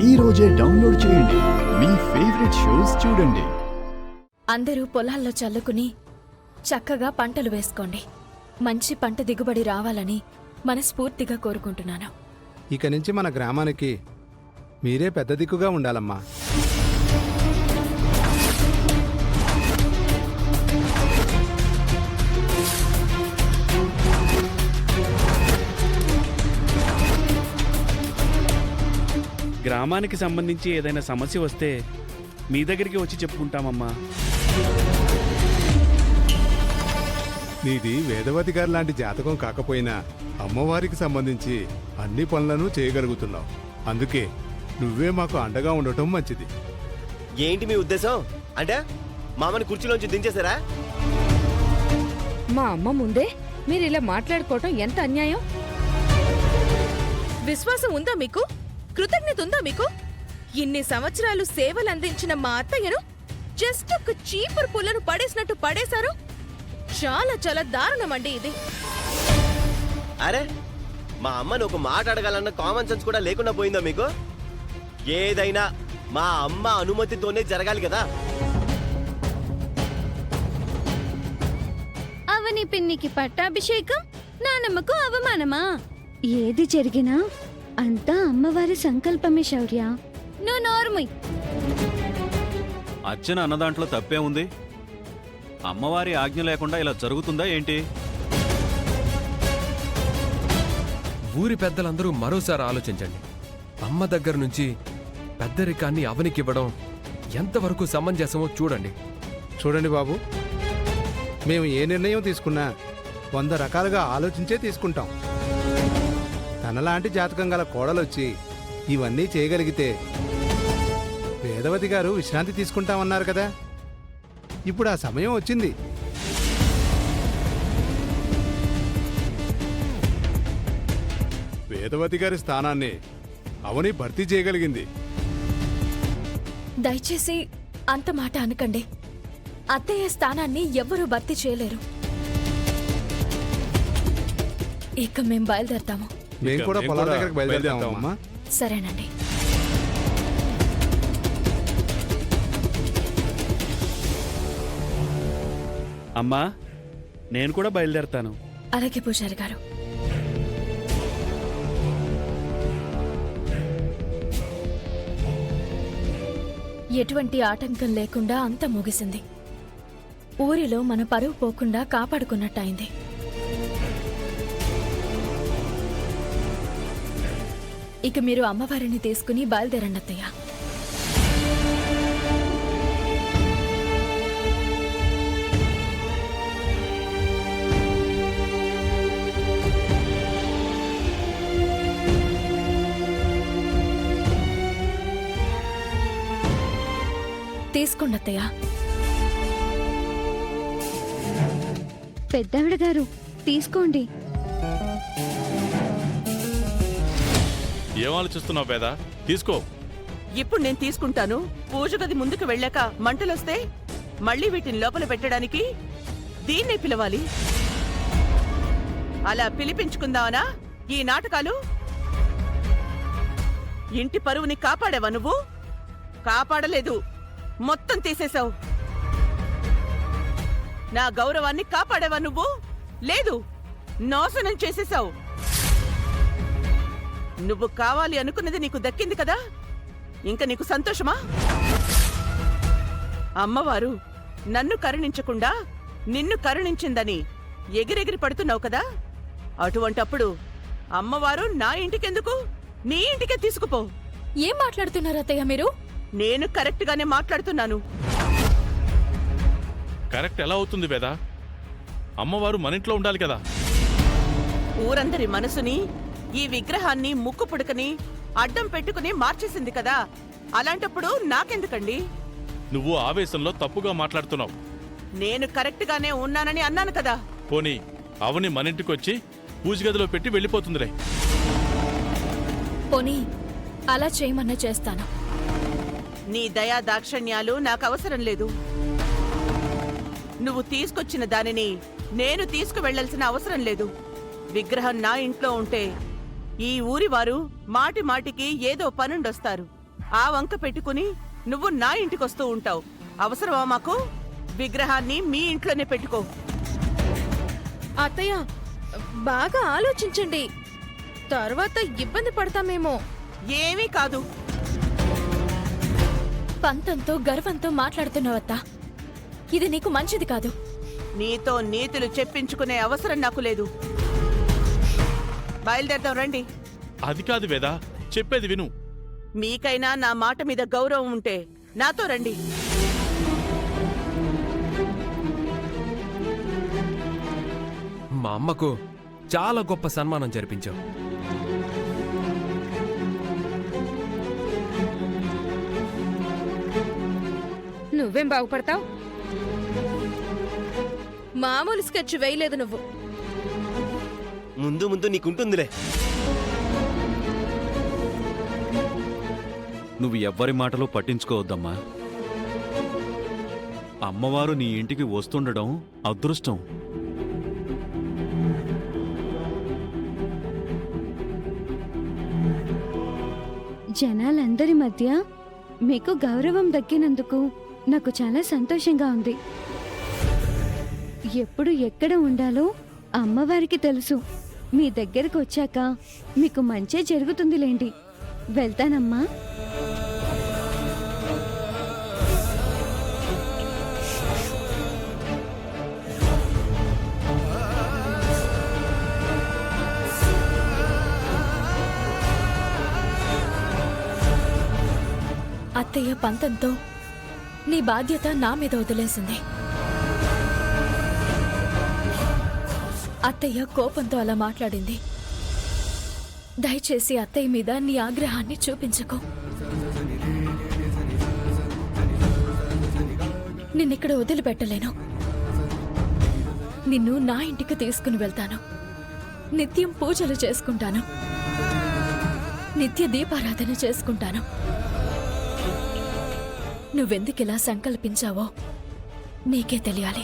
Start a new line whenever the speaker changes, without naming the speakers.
ఈ రోజే డౌన్లోడ్ చేయండి. మీ ఫేవరెట్ షోస్ చూడండి.
అందరూ పొలాల్లో చల్లుకుని చక్కగా పంటలు వేసుకోండి. మంచి పంట దిగుబడి రావాలని మనస్ఫూర్తిగా కోరుకుంటున్నాను.
ఇక నుంచి మన గ్రామానికి మీరే పెద్ద దిక్కుగా ఉండాలమ్మా.
గ్రామానికి సంబంధించి ఏదైనా సమస్య వస్తే మీ దగ్గరికి వచ్చి చెప్పుకుంటామమ్మా.
నీది వేదవతి గారు లాంటి జాతకం కాకపోయినా అమ్మవారికి సంబంధించి అన్ని పనులను చేయగలుగుతున్నావు. అందుకే నువ్వే మాకు అండగా ఉండటం మంచిది.
ఏంటి మీ ఉద్దేశం? అంటే మామని కుర్చీలోంచి దించేశారా?
మా అమ్మ ముందే మీరు ఇలా మాట్లాడుకోవటం ఎంత అన్యాయం.
విశ్వాసం ఉందా మీకు? కృతజ్ఞత ఉందా మీకు? ఇన్ని సంవత్సరాలు సేవలు అందించిన మా అత్తయ్యను జస్ట్ ఒక చీపురు పుల్లను పడేసినట్టు పడేశారు. చాలా చాలా దారుణమండి ఇది.
అరే, మా అమ్మని ఒక మాట అడగాలన్న కామన్ సెన్స్ కూడా లేకుండా పోయిందా మీకు? ఏదైనా మా అమ్మ అనుమతితోనే జరగాలి కదా.
అవని పిన్నికి పట్టాభిషేకం, నానమ్మకు అవమానమా? ఏది జరిగినా అంతా అమ్మవారి సంకల్పమే శౌర్య. నువ్వు నోర్ముయ్.
అర్చన అన్నదాంట్లో తప్పే ఉంది. అమ్మవారి ఆజ్ఞ లేకుండా ఇలా జరుగుతుందా ఏంటి?
ఊరి పెద్దలందరూ మరోసారి ఆలోచించండి. అమ్మ దగ్గర నుంచి పెద్దరికాన్ని అవనికివ్వడం ఎంతవరకు సమంజసమో చూడండి.
చూడండి బాబు, మేము ఏ నిర్ణయం తీసుకున్నా 100 రకాలుగా ఆలోచించే తీసుకుంటాం. తనలాంటి జాతకం గల కోడలొచ్చి ఇవన్నీ చేయగలిగితే వేదవతి గారు విశ్రాంతి తీసుకుంటామన్నారు కదా. ఇప్పుడు ఆ సమయం వచ్చింది. వేదవతి గారి స్థానాన్ని అవని భర్తీ చేయగలిగింది.
దయచేసి అంత మాట అనకండి. అత్తయ్య స్థానాన్ని ఎవ్వరూ భర్తీ చేయలేరు. ఇక మేం బయలుదేరతాము.
మేము కూడా పొలాల దగ్గరకు బయలుదేరుతామమ్మా.
సరేనండి.
అమ్మా, నేను కూడా బయలుదేరతాను.
అలాగే పూజారి గారు. ఎటువంటి ఆటంకం లేకుండా అంతా ముగిసింది. ఊరిలో మన పరువు పోకుండా కాపాడుకున్నట్టయింది. ఇక మీరు అమ్మవారిని తీసుకుని బయలుదేరండి అత్తయ్య. తీసుకోండి అత్తయ్య.
పెద్దావిడ గారు తీసుకోండి.
ఏం ఆలోచిస్తున్నావు పేద? తీసుకో.
ఇప్పుడు నేను తీసుకుంటాను. పూజ గది ముందుకు వెళ్ళాక మంటలొస్తే మళ్ళీ వీటిని లోపల పెట్టడానికి దీన్నే పిలవాలి. అలా పిలిపించుకుందావనా ఈ నాటకాలు? ఇంటి పరువుని కాపాడావా నువ్వు? కాపాడలేదు, మొత్తం తీసేశావు. నా గౌరవాన్ని కాపాడావా నువ్వు? లేదు, నాశనం చేసేశావు. నువ్వు కావాలి అనుకున్నది నీకు దక్కింది కదా, ఇంక నీకు సంతోషమా? అమ్మవారు నన్ను కరుణించకుండా నిన్ను కరుణించిందని ఎగిరెగిరి పడుతున్నావు కదా. అటువంటప్పుడు అమ్మవారు నా ఇంటికెందుకు, నీ ఇంటికే తీసుకుపో.
ఏం మాట్లాడుతున్నారు అత్తయ్య మీరు?
నేను కరెక్ట్ గానే మాట్లాడుతున్నాను.
కరెక్ట్ ఎలా అవుతుంది వేద? అమ్మవారు మన ఇంట్లో ఉండాలి కదా.
ఊరందరి మనసుని, ఈ విగ్రహాన్ని ముక్కు పుడకని అడ్డం పెట్టుకుని మార్చేసింది కదా. అలాంటప్పుడు నాకెందుకండి?
నువ్వు ఆవేశంలో తప్పుగా మాట్లాడుతున్నావు.
నేను కరెక్ట్ గానే ఉన్నానని అన్నాను కదా.
పోనీ అవని మన ఇంటికొచ్చి పూజ గదిలో పెట్టి వెళ్ళిపోతుందిలే.
పోనీ అలా చేయమన్నా చేస్తాను.
నీ దయా దాక్షణ్యాలు నాకు అవసరం లేదు. నువ్వు తీసుకొచ్చిన దానిని నేను తీసుకువెళ్లాల్సిన అవసరం లేదు. విగ్రహం నా ఇంట్లో ఉంటే ఈ ఊరి వారు మాటి మాటికి ఏదో పనుండొస్తారు.
ఆ వంక పెట్టుకుని నువ్వు నా ఇంటికొస్తూ ఉంటావు. అవసరమా మాకు? విగ్రహాన్ని మీ ఇంట్లోనే పెట్టుకో.
అత్తయ్య బాగా ఆలోచించండి, తర్వాత ఇబ్బంది పడతామేమో.
ఏమీ కాదు.
పంతంతో గర్వంతో మాట్లాడుతున్నావత్తా, ఇది నీకు మంచిది కాదు.
నీతో నీతులు చెప్పించుకునే అవసరం నాకు లేదు. బయలుదేరదాం రండి.
అది కాదు వేద, చెప్పేది విను.
మీకైనా నా మాట మీద గౌరవం ఉంటే నాతో రండి.
మా అమ్మకు చాలా గొప్ప సన్మానం జరిపించావు.
నువ్వేం బాగుపడతావు?
మామూలు స్కెచ్ వేయలేదు నువ్వు.
ముందు ముందు నీకుంటుందిలే.
నువ్వు ఎవ్వరి మాటలు పట్టించుకోవద్దమ్మా. అమ్మవారు నీ ఇంటికి వస్తుండడం అదృష్టం.
జనాలందరి మధ్య మీకు గౌరవం దక్కినందుకు నాకు చాలా సంతోషంగా ఉంది. ఎప్పుడు ఎక్కడ ఉండాలో అమ్మవారికి తెలుసు. మీ దగ్గరకు వచ్చాక మీకు మంచే జరుగుతుందిలేండి. వెళ్తానమ్మా.
అత్తయ్య పంతంతో నీ బాధ్యత నా మీద వదిలేసింది. అత్తయ్య కోపంతో అలా మాట్లాడింది. దయచేసి అత్తయ్య మీద నీ ఆగ్రహాన్ని చూపించకు. నిన్నిక్కడ వదిలిపెట్టలేను. నిన్ను నా ఇంటికి తీసుకుని వెళ్తాను. నిత్యం పూజలు చేసుకుంటాను. నిత్య దీపారాధన చేసుకుంటాను. నువ్వెందుకిలా సంకల్పించావో నీకే తెలియాలి.